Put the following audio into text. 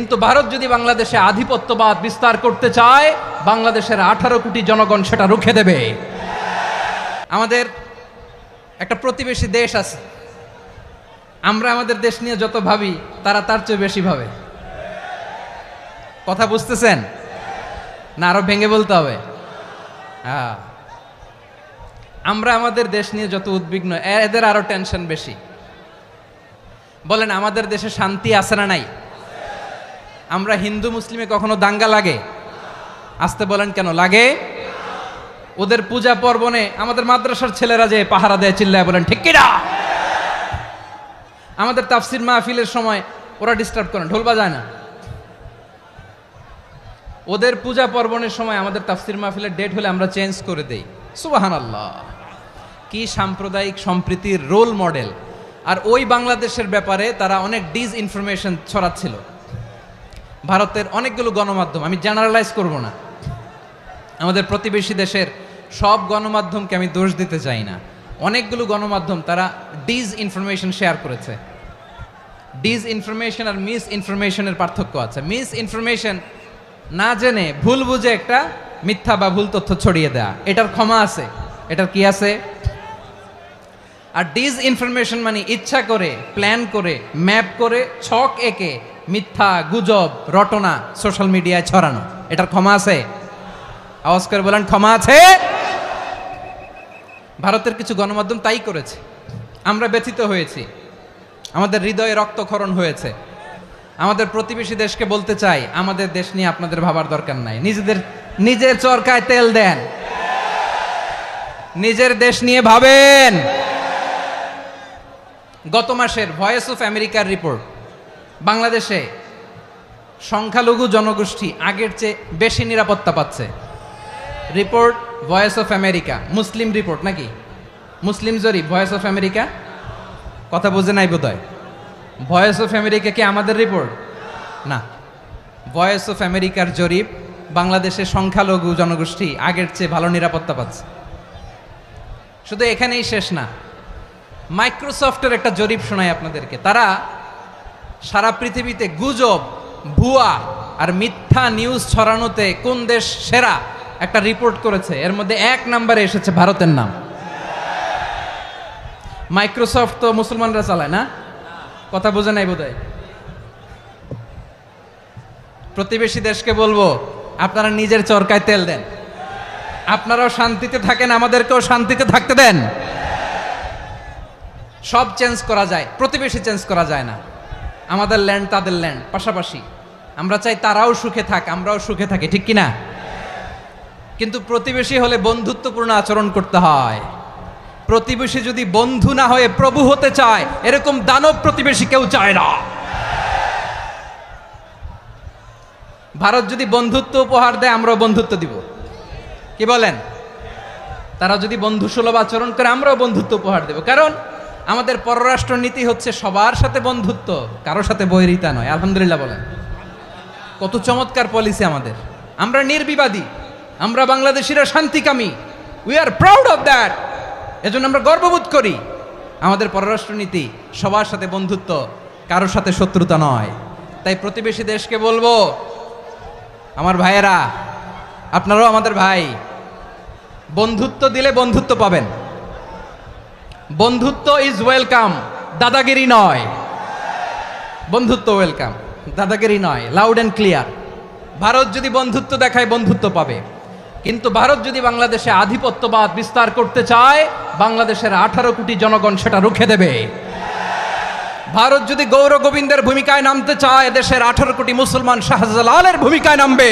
কিন্তু ভারত যদি বাংলাদেশে আধিপত্যবাদ বিস্তার করতে চায়, বাংলাদেশের 18 কোটি জনগণ সেটা রুখে দেবে। আমাদের একটা প্রতিবেশী দেশ আছে, আমরা আমাদের দেশ নিয়ে যত ভাবি তারা তার চেয়ে বেশি ভাবে। কথা বুঝতেছেন না? আরো ভেঙে বলতে হবে। হ্যাঁ, আমরা আমাদের দেশ নিয়ে যত উদ্বিগ্ন, এদের আরো টেনশন বেশি। বলেন, আমাদের দেশে শান্তি আছে না নাই? আমরা হিন্দু মুসলিমে কখনো দাঙ্গা লাগে? আসতে বলেন, কেন লাগে? ওদের পূজা পার্বণে আমাদের মাদ্রাসার ছেলেরা যে পাহারা দেয়, চিল্লায় বলেন ঠিক কিনা? আমাদের তাফসির মাহফিলের সময় ওরা ডিস্টার্ব করে, ঢোল বাজায় না। ওদের পূজা পার্বণের সময় আমাদের তাফসির মাহফিলের ডেট হলে আমরা চেঞ্জ করে দেই। সুবহানাল্লাহ, কি সাম্প্রদায়িক সম্প্রীতির রোল মডেল। আর ওই বাংলাদেশের ব্যাপারে তারা অনেক ডিসইনফরমেশন ছড়াচ্ছিল। ভারতের অনেকগুলো গণমাধ্যম, আমি জেনারেলাইজ করব না, আমাদের প্রতিবেশী দেশের সব গণমাধ্যমকে আমি দোষ দিতে চাই না, অনেকগুলো গণমাধ্যম তারা ডিসইনফরমেশন শেয়ার করেছে। ডিসইনফরমেশন আর মিস ইনফরমেশনের পার্থক্য আছে। মিস ইনফরমেশন না জেনে ভুল বুঝে একটা মিথ্যা বা ভুল তথ্য ছড়িয়ে দেয়া, এটার ক্ষমা আছে, এটার কি আছে। আর ডিসইনফরমেশন মানে ইচ্ছা করে, প্ল্যান করে, ম্যাপ করে, ছক এঁকে মিথ্যা, গুজব, রটনা সোশ্যাল মিডিয়ায় ছড়ানো, এটার ক্ষমা আছে? আওয়াজ করে বলেন, ক্ষমা আছে? ভারতের কিছু গণমাধ্যম তাই করেছে। আমরা ব্যথিত হয়েছি, আমাদের হৃদয়ে রক্তক্ষরণ হয়েছে। আমাদের প্রতিবেশী দেশকে বলতে চাই, আমাদের দেশ নিয়ে আপনাদের ভাবার দরকার নাই, নিজের চরকায় তেল দেন, নিজের দেশ নিয়ে ভাবেন। গত মাসের ভয়েস অফ আমেরিকার রিপোর্ট, বাংলাদেশে সংখ্যালঘু জনগোষ্ঠী আগের চেয়ে বেশি নিরাপত্তা পাচ্ছে। Report voice of America, Muslim report নাকি? মুসলিম জরিপ, ভয়েস অফ আমেরিকা। কথা বুঝে নাই বোধহয়। ভয়েস অফ আমেরিকা কি আমাদের রিপোর্ট? না, ভয়েস অফ আমেরিকার জরিপ, বাংলাদেশের সংখ্যালঘু জনগোষ্ঠী আগের চেয়ে ভালো নিরাপত্তা পাচ্ছে। শুধু এখানেই শেষ না, মাইক্রোসফটের একটা জরিপ শোনায় আপনাদেরকে। তারা সারা পৃথিবীতে গুজব, ভুয়া আর মিথ্যা নিউজ ছড়ানোতে কোন দেশ সেরা একটা রিপোর্ট করেছে, এর মধ্যে 1 নম্বরে এসেছে ভারতের নাম। মাইক্রোসফট তো মুসলমানরা চালায় না? কথা বোঝে নাই বোধহয়। প্রতিবেশী দেশকে বলবো, আপনারা নিজের চরকায় তেল দেন, আপনারাও শান্তিতে থাকেন, আমাদেরকেও শান্তিতে থাকতে দেন। সব চেঞ্জ করা যায়, প্রতিবেশী চেঞ্জ করা যায় না। আমাদের ল্যান্ড তাদের ল্যান্ড, পাশাপাশি। আমরা চাই তারাও সুখে থাক, আমরাও সুখে থাকি, ঠিক কিনা? কিন্তু প্রতিবেশী হলে বন্ধুত্বপূর্ণ আচরণ করতে হয়। প্রতিবেশী যদি বন্ধু না হয়ে প্রভু হতে চায়, এরকম দানব প্রতিবেশী কেউ চায় না। ভারত যদি বন্ধুত্ব উপহার দেয়, আমরাও বন্ধুত্ব দিব, কি বলেন? তারা যদি বন্ধু সুলভ আচরণ করে, আমরাও বন্ধুত্ব উপহার দেব। কারণ আমাদের পররাষ্ট্র নীতি হচ্ছে সবার সাথে বন্ধুত্ব, কারোর সাথে বৈরিতা নয়। আলহামদুলিল্লাহ বলেন, কত চমৎকার পলিসি আমাদের। আমরা নির্বিবাদী, আমরা বাংলাদেশিরা শান্তিকামী, we are proud of that. এজন্য আমরা গর্ববোধ করি। আমাদের পররাষ্ট্র নীতি সবার সাথে বন্ধুত্ব, কারোর সাথে শত্রুতা নয়। তাই প্রতিবেশী দেশকে বলবো, আমার ভাইয়েরা, আপনারাও আমাদের ভাই, বন্ধুত্ব দিলে বন্ধুত্ব পাবেন। বন্ধুত্ব ইজ ওয়েলকাম, দাদাগিরি নয়। বন্ধুত্ব ওয়েলকাম, দাদাগিরি নয়, লাউড অ্যান্ড ক্লিয়ার। ভারত যদি বন্ধুত্ব দেখায়, বন্ধুত্ব পাবে। কিন্তু ভারত যদি বাংলাদেশে আধিপত্যবাদ বিস্তার করতে চায়, বাংলাদেশের 18 কোটি জনগণ সেটা রুখে দেবে। ভারত যদি গৌর গোবিন্দের ভূমিকায় নামতে চায়, দেশের 18 কোটি মুসলমান শাহজালালের ভূমিকায় নামবে।